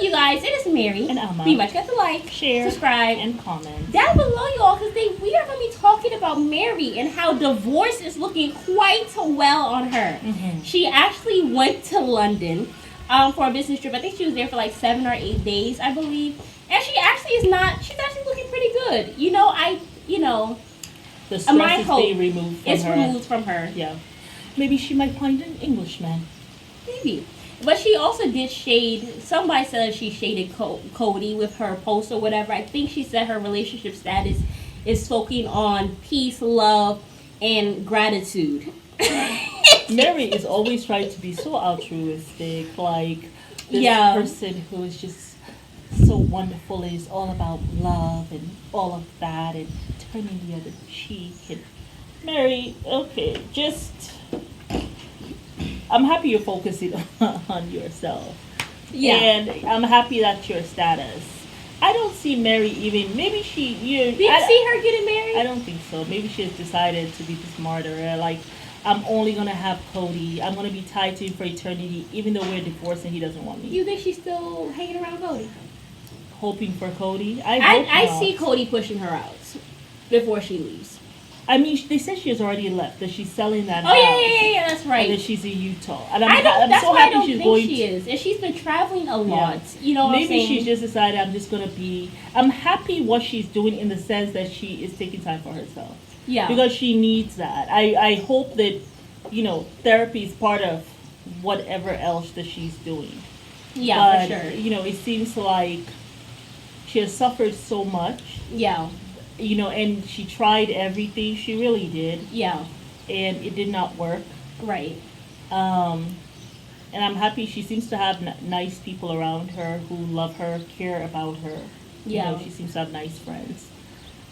you guys? It is Mary. And Alma. Be much got to like, Share, subscribe, and comment down below, y'all, because we are going to be talking about Meri and how divorce is looking quite well on her. Mm-hmm. She actually went to London for a business trip. I think she was there for like 7 or 8 days, I believe. And she actually is not. She's actually looking pretty good. The stress is being removed from it's her. removed from her. Yeah. Maybe she might find an Englishman. Maybe. But she also did shade. Somebody said that she shaded Kody with her post or whatever. I think she said her relationship status is focusing on peace, love, and gratitude. Meri is always trying to be so altruistic, like this person who is just so wonderful. Is all about love and all of that, and turning the other cheek. And Meri, okay, I'm happy you're focusing on yourself. Yeah. And I'm happy that's your status. I don't see Meri even. Maybe she. Do you see her getting married? I don't think so. Maybe she has decided to be this martyr. Like, I'm only gonna have Kody. I'm gonna be tied to him for eternity, even though we're divorced and he doesn't want me. You think she's still hanging around Kody? Hoping for Kody. I see Kody pushing her out before she leaves. I mean, they said she has already left. That she's selling that house. Yeah, that's right. And that she's in Utah. And I'm so happy she's going. She is, and she's been traveling a lot. Yeah. You know, what maybe I'm saying? she's just decided I'm happy what she's doing in the sense that she is taking time for herself. Yeah. Because she needs that. I hope that, therapy is part of whatever else that she's doing. Yeah, for sure. It seems like she has suffered so much. Yeah. And she tried everything. She really did. Yeah. And it did not work. Right. And I'm happy she seems to have nice people around her who love her, care about her. Yeah. She seems to have nice friends.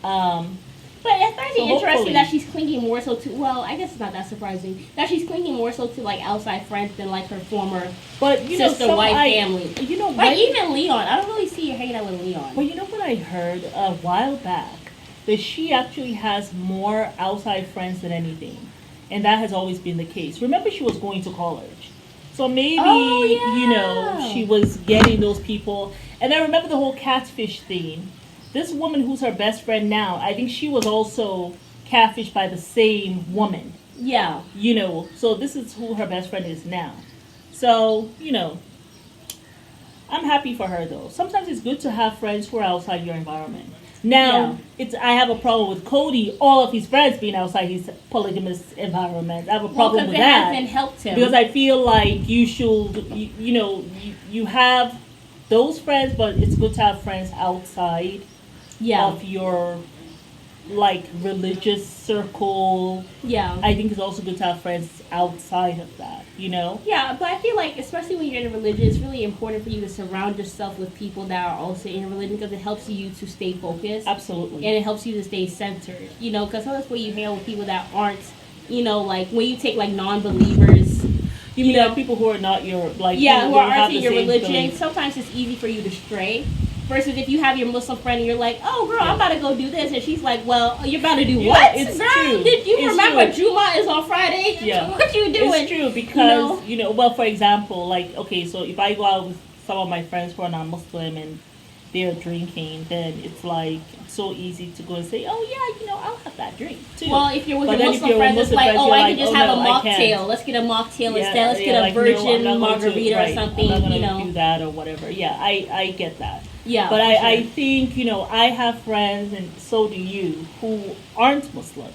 But I find it interesting that she's clinging more so to, well, I guess it's not that surprising, that she's clinging more so to, like, outside friends than, like, her former sister, wife, family. Like, even Leon. I don't really see her hanging out with Leon. But you know what I heard a while back? That she actually has more outside friends than anything. And that has always been the case. Remember, she was going to college. So maybe, she was getting those people. And I remember the whole catfish thing. This woman who's her best friend now, I think she was also catfished by the same woman. Yeah. So this is who her best friend is now. So, I'm happy for her though. Sometimes it's good to have friends who are outside your environment. Now, I have a problem with Kody, all of his friends being outside his polygamous environment. I have a problem with that. Because it hasn't helped him. Because I feel like you should, you have those friends, but it's good to have friends outside of your, religious circle. Yeah. I think it's also good to have friends outside of that, Yeah, but I feel like, especially when you're in a religion, it's really important for you to surround yourself with people that are also in a religion because it helps you to stay focused. Absolutely. And it helps you to stay centered, because sometimes when you hang out with people that aren't, like, when you take, like, non-believers... You mean people who are not your, who aren't in your religion, sometimes it's easy for you to stray. Versus if you have your Muslim friend and you're like, oh, girl, I'm about to go do this. And she's like, well, you're about to do what? It's girl, true. Did you remember Juma is on Friday? Yeah. What you doing? It's true because, well, for example, so if I go out with some of my friends who are non-Muslim and they're drinking, then it's like so easy to go and say, oh, yeah, I'll have that drink too. Well, if you're with your Muslim friends, it's like, I can just have a mocktail. Let's get a mocktail instead. Let's get a virgin margarita or something. I'm not going to do that or whatever. Yeah, I get that. Yeah, but I think, I have friends, and so do you, who aren't Muslim,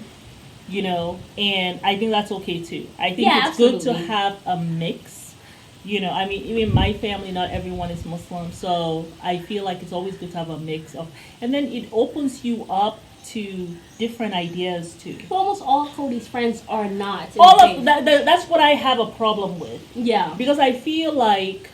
and I think that's okay too. I think it's good to have a mix, even my family, not everyone is Muslim, so I feel like it's always good to have a mix of, and then it opens you up to different ideas too. Well, almost all Kody's friends are not. All of that, that's what I have a problem with. Yeah. Because I feel like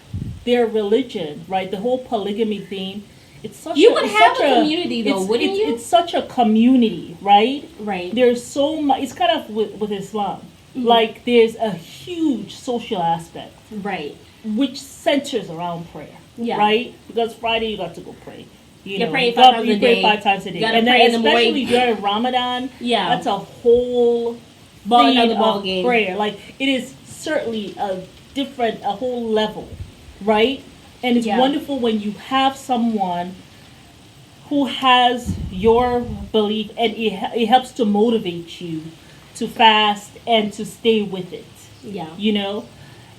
their religion, right? The whole polygamy thing. It's such you would have a community though, wouldn't you? It's such a community, right? Right. There's so much. It's kind of with Islam. Mm-hmm. Like there's a huge social aspect, right? Which centers around prayer, right? Because Friday you got to go pray. You pray 5 times a day. Pray 5 times a day, and then especially during Ramadan, that's a whole thing of prayer. Like it is certainly a whole level, right? And it's wonderful when you have someone who has your belief, and it helps to motivate you to fast and to stay with it. Yeah. You know,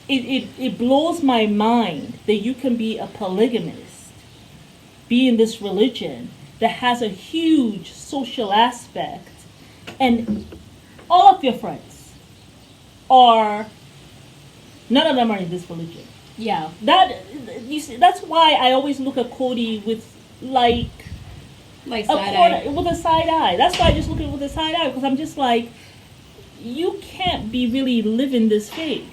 it blows my mind that you can be a polygamist, be in this religion that has a huge social aspect, and all of your friends are, none of them are in this religion. Yeah. That, you see, that's why I always look at Kody with like side eye. With a side eye. That's why I just look at it with a side eye, because I'm just like, you can't be really living this faith.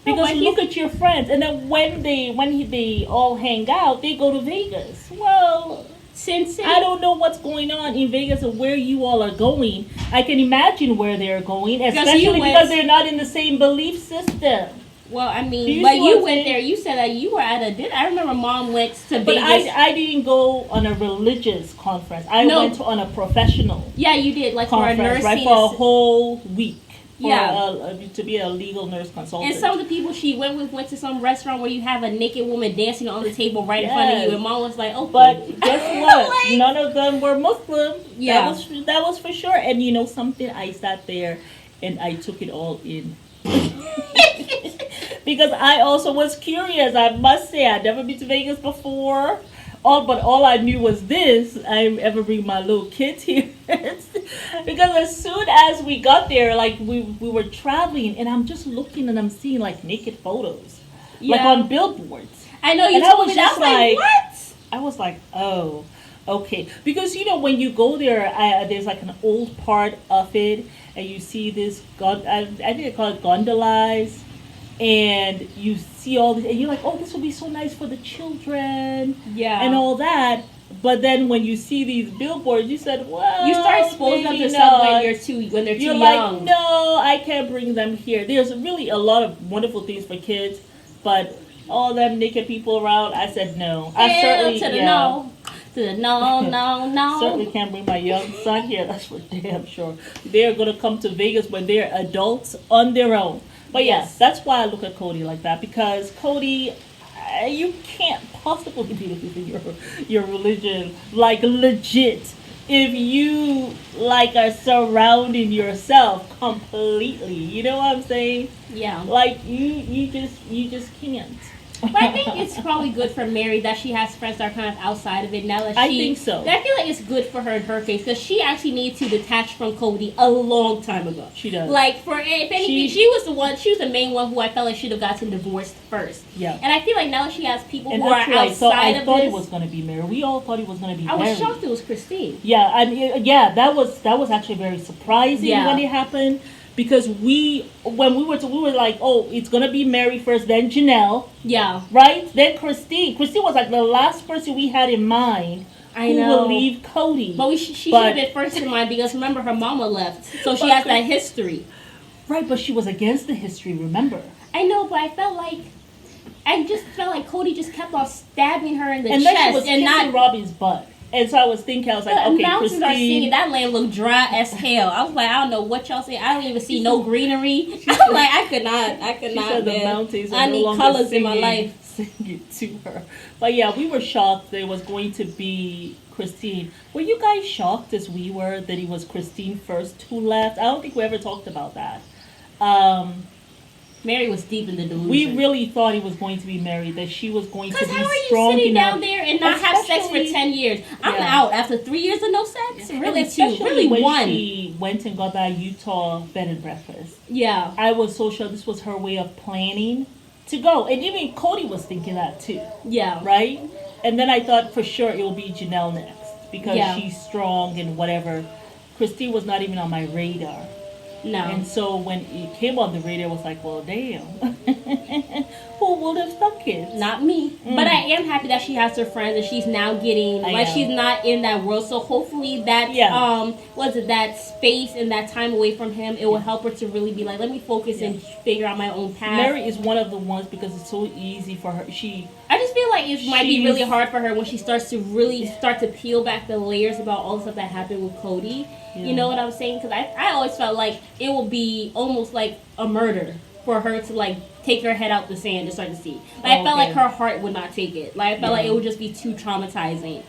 Because look at your friends, and then when they all hang out, they go to Vegas. Well, since I don't know what's going on in Vegas and where you all are going, I can imagine where they're going, especially because they're not in the same belief system. Well, I mean, but you went there. You said that you were at a dinner. I remember Mom went to Vegas. But I didn't go on a religious conference. I went on a professional. Yeah, you did, like for a nursing, right, for a whole week. To be a legal nurse consultant. And some of the people she went with went to some restaurant where you have a naked woman dancing on the table right in front of you, and Mom was like, "Okay." But guess what? None of them were Muslim. Yeah, that was for sure. And you know something? I sat there and I took it all in. Because I also was curious. I must say, I'd never been to Vegas before. But all I knew was this. I ever bring my little kids here. Because as soon as we got there, like we were traveling, and I'm just looking and I'm seeing like naked photos. Like on billboards. I know, you told me that. I was like, what? I was like, oh, okay. Because, you know, when you go there, there's like an old part of it, and you see this, I think they call it gondolas. And you see all this, and you're like, oh, this would be so nice for the children, and all that. But then when you see these billboards, you said, well, you start exposing them to stuff when they're too young. Like, no, I can't bring them here. There's really a lot of wonderful things for kids, but all them naked people around, I said no. No. Certainly can't bring my young son here. That's for damn sure. They're gonna come to Vegas when they're adults on their own. But yes, that's why I look at Kody like that, because Kody, you can't possibly be living your religion like legit if you like are surrounding yourself completely. You know what I'm saying? Yeah. Like you just can't. But I think it's probably good for Meri that she has friends that are kind of outside of it now that I think so. I feel like it's good for her in her case, because she actually needed to detach from Kody a long time ago. She does. Like, if anything, she was the main one who I felt like should have gotten divorced first. Yeah. And I feel like now that she has people who are outside of this. I thought it was going to be Meri. We all thought it was going to be Meri. I was shocked it was Christine. Yeah, I mean, that was actually very surprising when it happened. Because when we were like, oh, it's gonna be Meri first, then Janelle. Yeah. Right? Then Christine. Christine was like the last person we had in mind who will leave Kody. But she should have been first in mind, because remember, her mama left. So she has that history. Right, but she was against the history, remember? I know, but I just felt like Kody just kept on stabbing her in the chest. And then she was kissing Robbie's butt. And so I was thinking, I was like, okay, Christine. Are singing, that land looked dry as hell. I was like, I don't know what y'all say. I don't even see no greenery. I was like, I could not. She said the mountains I need colors in my life. Sing it to her. But yeah, we were shocked that it was going to be Christine. Were you guys shocked as we were that it was Christine first who left? I don't think we ever talked about that. Meri was deep in the delusion. We really thought it was going to be Meri, that she was going to be strong enough. Because how are you sitting down there and not have sex for 10 years? I'm out after 3 years of no sex? Really 2. Really when 1. She went and got that Utah bed and breakfast. Yeah. I was so sure this was her way of planning to go. And even Kody was thinking that too. Yeah. Right? And then I thought for sure it will be Janelle next, because she's strong and whatever. Christine was not even on my radar. No. And so when it came on the radar, it was like, well, damn. Who would have thunk it? Not me. But I am happy that she has her friends and she's now getting, she's not in that world. So hopefully that, that space and that time away from him, it will help her to really be like, let me focus and figure out my own path. Meri is one of the ones, because it's so easy for her. I just feel like it might be really hard for her when she starts to really start to peel back the layers about all the stuff that happened with Kody. Yeah. You know what I'm saying? Because I always felt like it will be almost like a murder. for her to like take her head out the sand and start to see. Like I felt like her heart would not take it. Like I felt like it would just be too traumatizing.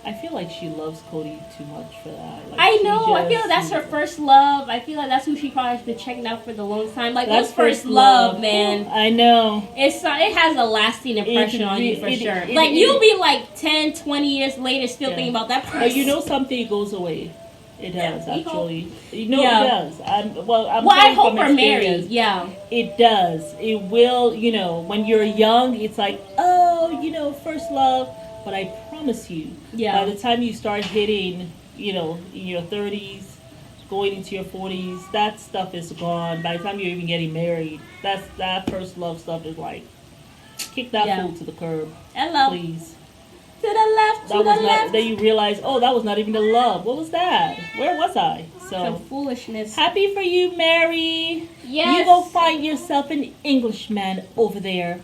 I feel like she loves Kody too much for that. Like, I know. I feel like that's her first love. I feel like that's who she probably has been checking out for the longest time. Like that's first love, man. I know. It has a lasting impression on you for sure. Like you'll be like 10, 20 years later still thinking about that person. But you know something, it goes away. It does actually. You know it does. I hope for Meri. Yeah. It does. It will. You know, when you're young, it's like, oh, you know, first love. But I promise you, by the time you start hitting, you know, in your 30s, going into your 40s, that stuff is gone. By the time you're even getting married, that first love stuff is like, kick that fool to the curb. Hello. Please. To the left, to the left. Then you realize, oh, that was not even the love. What was that? Where was I? Some foolishness. Happy for you, Meri. Yes. You go find yourself an Englishman over there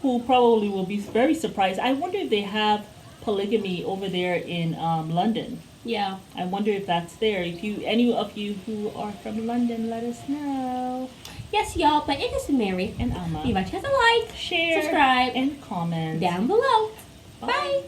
who probably will be very surprised. I wonder if they have polygamy over there in London. Yeah. I wonder if that's there. If any of you who are from London, let us know. Yes, y'all. But it is Meri and Amma. Leave a chance to like, share, subscribe, and comment down below. Bye.